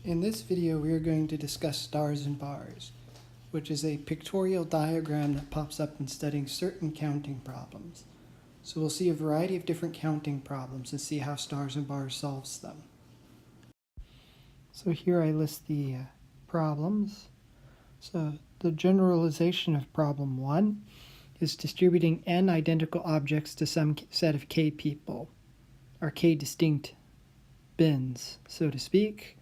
In this video, we are going to discuss stars and bars, which is a pictorial diagram that pops up in studying certain counting problems. So we'll see a variety of different counting problems and see how stars and bars solves them. So here I list the problems. So the generalization of problem 1 is distributing n identical objects to some set of k people, or k distinct bins, so to speak.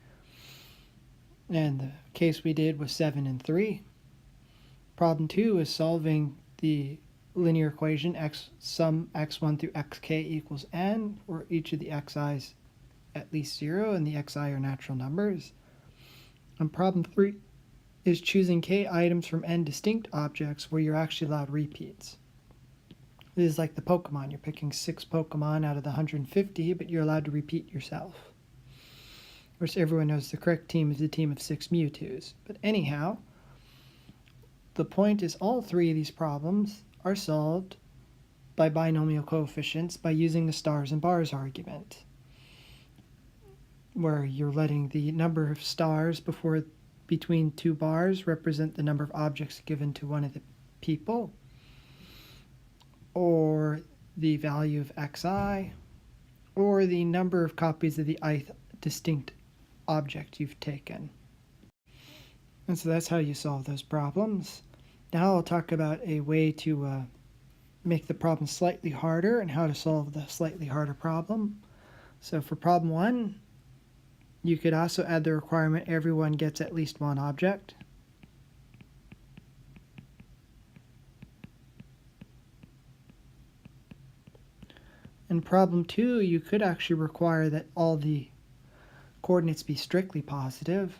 And the case we did was 7 and 3. Problem 2 is solving the linear equation sum x1 through xk equals n, where each of the xi's at least 0 and the xi are natural numbers. And problem 3 is choosing k items from n distinct objects where you're actually allowed repeats. This is like the Pokemon. You're picking 6 Pokemon out of the 150, but you're allowed to repeat yourself. Of course, everyone knows the correct team is a team of 6 Mewtwo's. But anyhow, the point is all 3 of these problems are solved by binomial coefficients by using the stars and bars argument, where you're letting the number of stars between 2 bars represent the number of objects given to one of the people, or the value of xi, or the number of copies of the ith distinct object you've taken. And so that's how you solve those problems. Now I'll talk about a way to make the problem slightly harder and how to solve the slightly harder problem. So for problem 1, you could also add the requirement everyone gets at least one object. In problem 2, you could actually require that all the coordinates be strictly positive.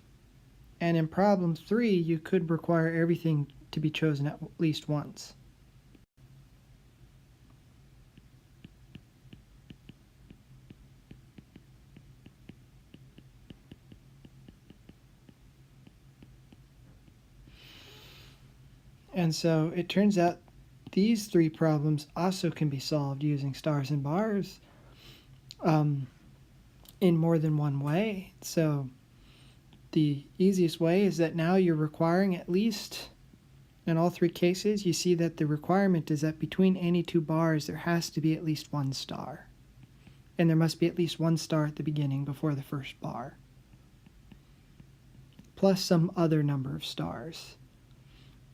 And in problem 3, you could require everything to be chosen at least once. And so it turns out these 3 problems also can be solved using stars and bars in more than one way. So the easiest way is that now you're requiring at least, in all 3 cases, you see that the requirement is that between any 2 bars there has to be at least 1 star. And there must be at least 1 star at the beginning before the first bar, plus some other number of stars.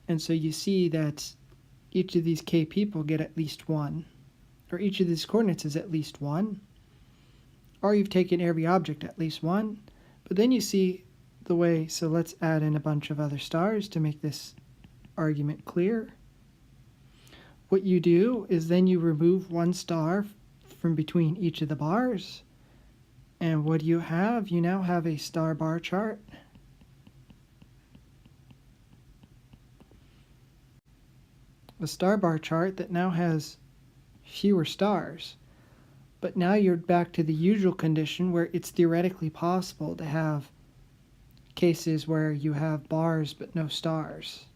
And so you see that each of these k people get at least 1, or each of these coordinates is at least 1, or you've taken every object at least 1. But then you see the way, so let's add in a bunch of other stars to make this argument clear. What you do is then you remove 1 star from between each of the bars, and what do you have? You now have a star bar chart. A star bar chart that now has fewer stars. But now you're back to the usual condition where it's theoretically possible to have cases where you have bars but no stars.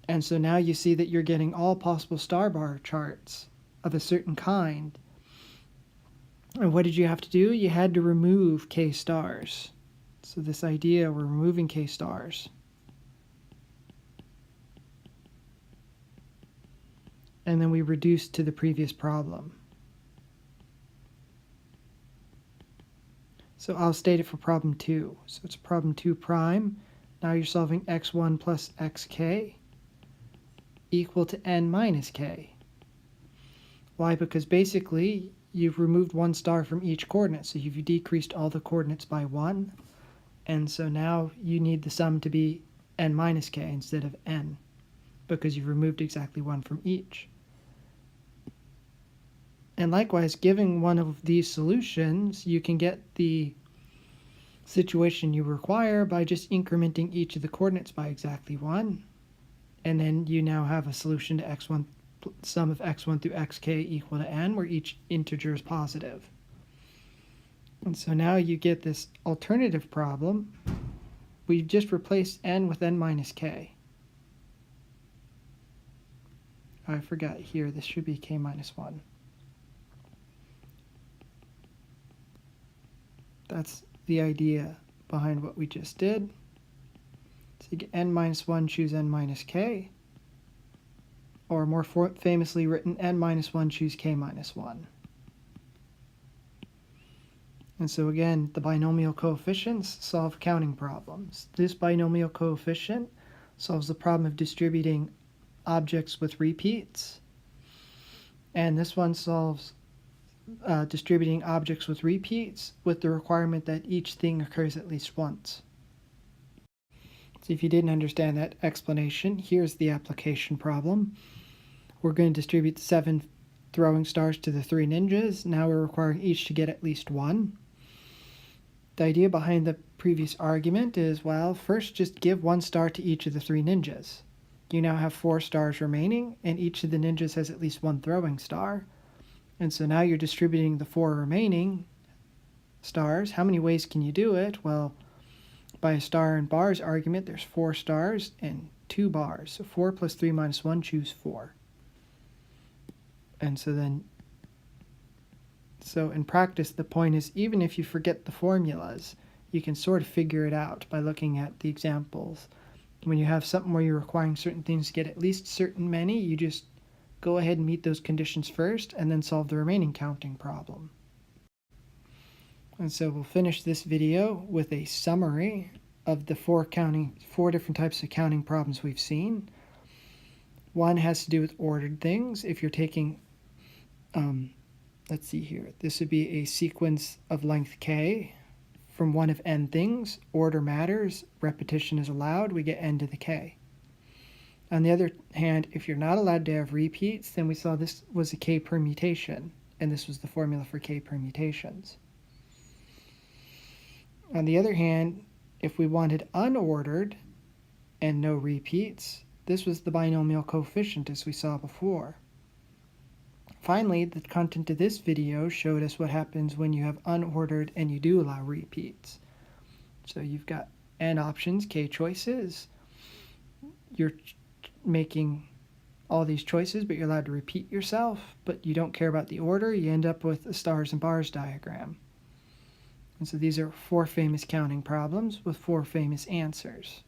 And so now you see that you're getting all possible star bar charts of a certain kind. And what did you have to do? You had to remove k stars. So this idea, we're removing k stars. And then we reduce to the previous problem. So I'll state it for problem 2. So it's problem 2 prime. Now you're solving x1 plus xk equal to n minus k. Why? Because basically you've removed 1 star from each coordinate. So you've decreased all the coordinates by 1. And so now you need the sum to be n minus k instead of n, because you've removed exactly 1 from each. And likewise, given one of these solutions, you can get the situation you require by just incrementing each of the coordinates by exactly 1. And then you now have a solution to x1, sum of x1 through xk equal to n, where each integer is positive. And so now you get this alternative problem. We've just replaced n with n minus k. I forgot here, this should be k minus 1. That's the idea behind what we just did. So you get n minus 1, choose n minus k. Or more famously written, n minus 1, choose k minus 1. And so again, the binomial coefficients solve counting problems. This binomial coefficient solves the problem of distributing objects with repeats. And this one solves distributing objects with repeats with the requirement that each thing occurs at least once. So if you didn't understand that explanation, here's the application problem. We're going to distribute the 7 throwing stars to the 3 ninjas. Now we're requiring each to get at least 1. The idea behind the previous argument is, well, first just give 1 star to each of the 3 ninjas. You now have 4 stars remaining, and each of the ninjas has at least 1 throwing star. And so now you're distributing the 4 remaining stars. How many ways can you do it? Well, by a star and bars argument, there's 4 stars and 2 bars. So 4 plus 3 minus 1, choose 4. And so in practice, the point is, even if you forget the formulas, you can sort of figure it out by looking at the examples. When you have something where you're requiring certain things to get at least certain many, you just go ahead and meet those conditions first and then solve the remaining counting problem. And so we'll finish this video with a summary of the 4 different types of counting problems we've seen. One has to do with ordered things. If you're taking let's see here. This would be a sequence of length k from one of n things. Order matters. Repetition is allowed. We get n to the k. On the other hand, if you're not allowed to have repeats, then we saw this was a k permutation, and this was the formula for k permutations. On the other hand, if we wanted unordered and no repeats, this was the binomial coefficient as we saw before. Finally, the content of this video showed us what happens when you have unordered and you do allow repeats. So you've got n options, k choices. You're making all these choices, but you're allowed to repeat yourself, but you don't care about the order. You end up with a stars and bars diagram. And so these are 4 famous counting problems with 4 famous answers.